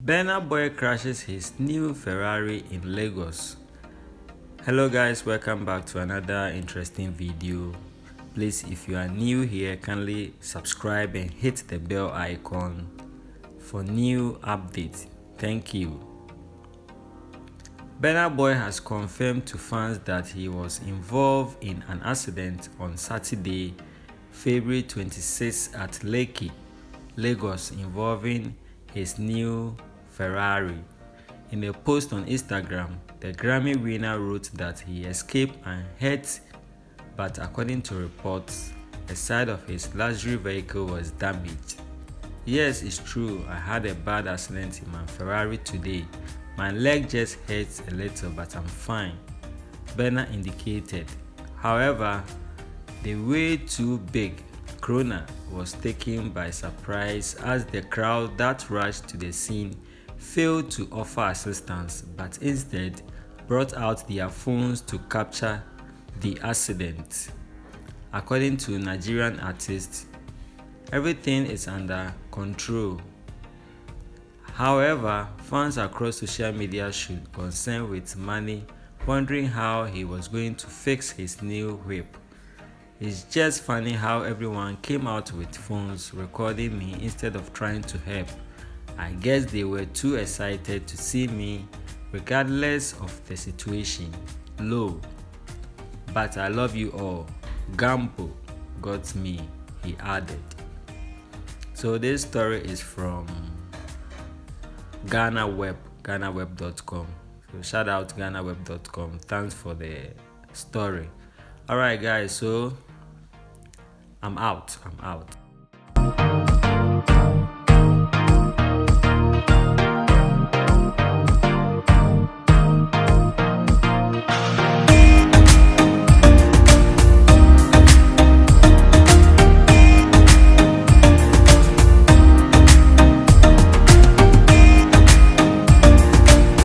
Burna boy crashes his new Ferrari in Lagos. Hello guys, welcome back to another interesting video. Please, if you are new here, kindly subscribe and hit the bell icon for new updates. Thank you. Burna boy has confirmed to fans that he was involved in an accident on Saturday, February 26 at Lekki, Lagos, involving his new Ferrari. In a post on Instagram, the Grammy winner wrote that he escaped unhurt, but according to reports, a side of his luxury vehicle was damaged. Yes, it's true, I had a bad accident in my Ferrari today. My leg just hurts a little, but I'm fine, Burna indicated. However, the way too big Corona was taken by surprise as the crowd that rushed to the scene failed to offer assistance, but instead brought out their phones to capture the accident. According to Nigerian artist, everything is under control. However, fans across social media showed concern with money, wondering how he was going to fix his new whip. It's just funny how everyone came out with phones recording me instead of trying to help. I guess they were too excited to see me regardless of the situation. Low. But I love you all. Gampo got me, he added. So this story is from GhanaWeb.com. So shout out GhanaWeb.com. Thanks for the story. Alright guys, so I'm out.